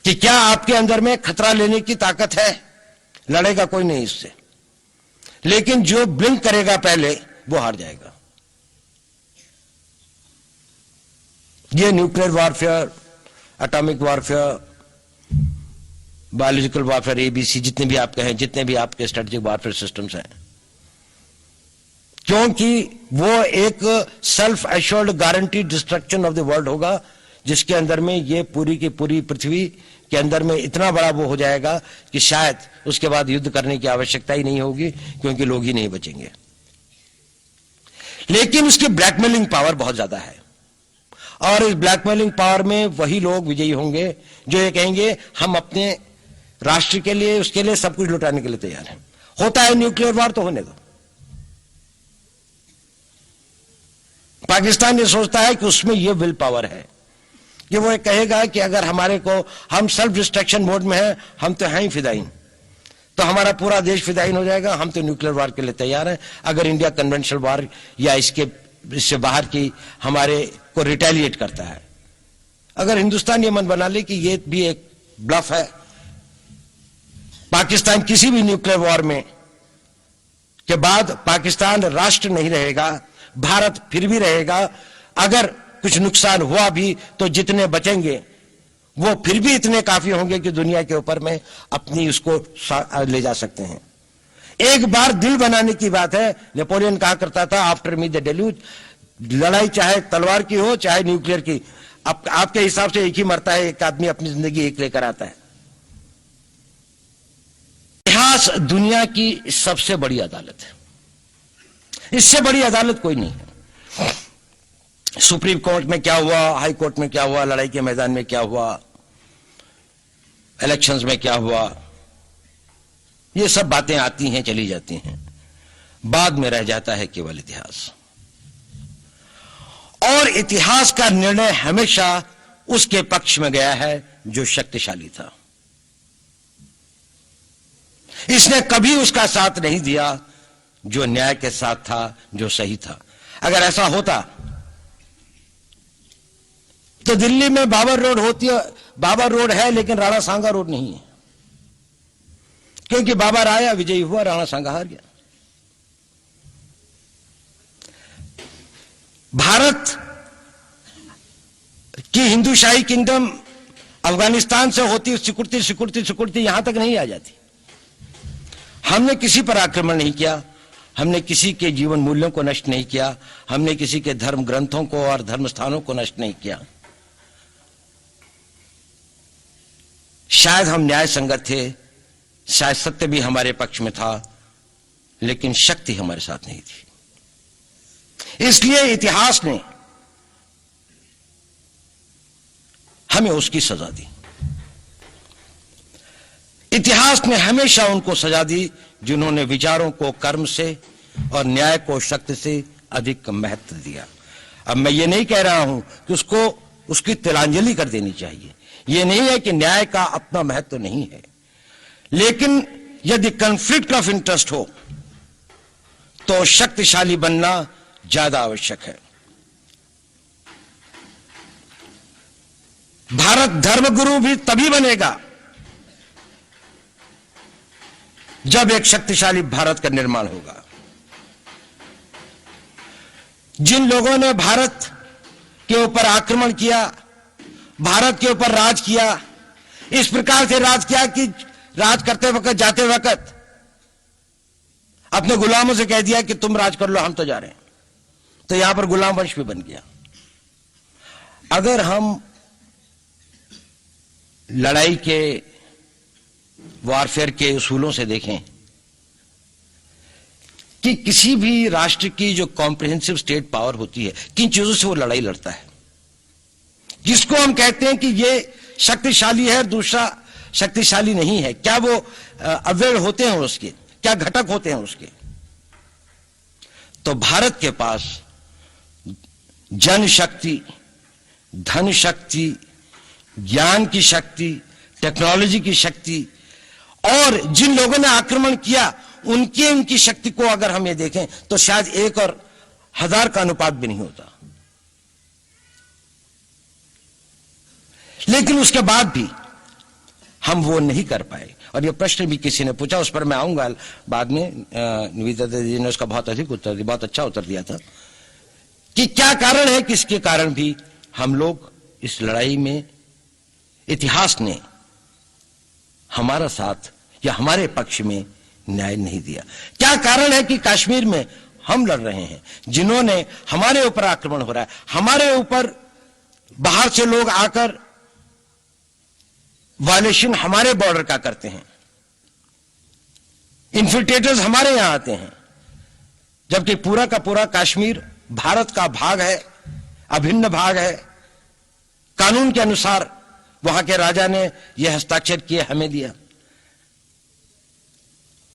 कि क्या आपके अंदर में खतरा लेने की ताकत है? लड़ेगा कोई नहीं इससे, लेकिन जो ब्लिंक करेगा पहले वो हार जाएगा। ये nuclear warfare, atomic warfare, biological warfare, ABC, जितने भी आप कहें, जितने भी आपके स्ट्रेटेजिक वॉरफेयर सिस्टम्स हैं, क्योंकि वो एक self assured guaranteed destruction of the world होगा, जिसके अंदर में ये पूरी की पूरी पृथ्वी के अंदर में इतना बड़ा वो हो जाएगा कि शायद उसके बाद युद्ध करने की आवश्यकता ही नहीं होगी, क्योंकि लोग ही नहीं बचेंगे। लेकिन उसकी ब्लैकमेलिंग पावर बहुत ज्यादा है, और इस ब्लैकमेलिंग पावर में वही लोग विजयी होंगे जो ये कहेंगे हम अपने राष्ट्र के लिए, उसके लिए सब कुछ लुटाने के लिए तैयार हैं। होता है न्यूक्लियर वॉर तो होने दो। पाकिस्तान ये सोचता है कि उसमें ये विल पावर है कि वो कहेगा कि अगर हमारे को, हम सेल्फ डिस्ट्रक्शन मोड में हैं, हम तो हैं ही फिदाइन, तो हमारा पूरा देश फिदाइन हो जाएगा, हम तो न्यूक्लियर वार के लिए तैयार हैं। अगर इंडिया कन्वेंशनल वार या इससे बाहर की हमारे को रिटेलिएट करता है, अगर हिंदुस्तान ये मन बना ले कि ये भी एक ब्लफ है, पाकिस्तान किसी भी न्यूक्लियर वॉर में के बाद पाकिस्तान राष्ट्र नहीं रहेगा, भारत फिर भी रहेगा। अगर कुछ नुकसान हुआ भी तो जितने बचेंगे वो फिर भी इतने काफी होंगे कि दुनिया के ऊपर में अपनी उसको ले जा सकते हैं। एक बार दिल बनाने की बात है। नेपोलियन कहा करता था, आफ्टर मी द डेल्यूज, लड़ाई चाहे तलवार की हो चाहे न्यूक्लियर की, आपके हिसाब से एक ही मरता है, एक आदमी अपनी जिंदगी एक लेकर आता है। इतिहास दुनिया की सबसे बड़ी अदालत है, इससे बड़ी अदालत कोई नहीं है। सुप्रीम कोर्ट में क्या हुआ, हाई कोर्ट में क्या हुआ, लड़ाई के मैदान में क्या हुआ, इलेक्शंस में क्या हुआ, ये सब बातें आती हैं चली जाती हैं, बाद में रह जाता है केवल इतिहास। और इतिहास का निर्णय हमेशा उसके पक्ष में गया है जो शक्तिशाली था। इसने कभी उसका साथ नहीं दिया जो न्याय के साथ था, जो सही था। अगर ऐसा होता तो दिल्ली में बाबर रोड होती है, बाबर रोड है लेकिन राणा सांगा रोड नहीं है, क्योंकि बाबर आया, विजयी हुआ, राणा सांगा हार गया। भारत की हिंदूशाही किंगडम अफगानिस्तान से होती सिकुड़ती सिकुड़ती सिकुड़ती यहां तक नहीं आ जाती। हमने किसी पर आक्रमण नहीं किया, हमने किसी के जीवन मूल्यों को नष्ट नहीं किया, हमने किसी के धर्म ग्रंथों को और धर्म स्थानों को नष्ट नहीं किया। शायद हम न्याय संगत थे, शायद सत्य भी हमारे पक्ष में था, लेकिन शक्ति हमारे साथ नहीं थी। इसलिए इतिहास ने हमें उसकी सजा दी। इतिहास ने हमेशा उनको सजा दी जिन्होंने विचारों को कर्म से और न्याय को शक्ति से अधिक महत्व दिया। अब मैं ये नहीं कह रहा हूं कि उसको उसकी तिलांजलि कर देनी चाहिए, ये नहीं है कि न्याय का अपना महत्व नहीं है, लेकिन यदि कॉन्फ्लिक्ट ऑफ इंटरेस्ट हो तो शक्तिशाली बनना ज्यादा आवश्यक है। भारत धर्मगुरु भी तभी बनेगा जब एक शक्तिशाली भारत का निर्माण होगा। जिन लोगों ने भारत के ऊपर आक्रमण किया, भारत के ऊपर राज किया, इस प्रकार से राज किया कि राज करते वक्त, जाते वक्त अपने गुलामों से कह दिया कि तुम राज कर लो, हम तो जा रहे हैं, तो यहां पर गुलाम वंश भी बन गया। अगर हम लड़ाई के वॉरफेयर के उसूलों से देखें कि किसी भी राष्ट्र की जो कॉम्प्रिहेंसिव स्टेट पावर होती है, किन चीजों से वो लड़ाई लड़ता है, जिसको हम कहते हैं कि ये शक्तिशाली है, दूसरा शक्तिशाली नहीं है, क्या वो अवयव होते हैं उसके, क्या घटक होते हैं उसके। तो भारत के पास जनशक्ति, धन शक्ति, ज्ञान की शक्ति, टेक्नोलॉजी की शक्ति, और जिन लोगों ने आक्रमण किया उनकी शक्ति को अगर हम ये देखें तो शायद 1 और 1000 का अनुपात भी नहीं होता। लेकिन उसके बाद भी हम वो नहीं कर पाए। और ये प्रश्न भी किसी ने पूछा, उस पर मैं आऊंगा बाद में। निवेदिता जी ने उसका बहुत अधिक उत्तर दिया, बहुत अच्छा उत्तर दिया था कि क्या कारण है, किसके कारण भी हम लोग इस लड़ाई में इतिहास ने हमारा साथ या हमारे पक्ष में न्याय नहीं दिया। क्या कारण है कि कश्मीर में हम लड़ रहे हैं, जिन्होंने हमारे ऊपर आक्रमण हो रहा है, हमारे ऊपर बाहर से लोग आकर वायलेशन हमारे बॉर्डर का करते हैं, इन्फिल्ट्रेटर्स हमारे यहां आते हैं, जबकि पूरा का पूरा कश्मीर भारत का भाग है, अभिन्न भाग है। कानून के अनुसार वहां के राजा ने यह हस्ताक्षर किए, हमें दिया।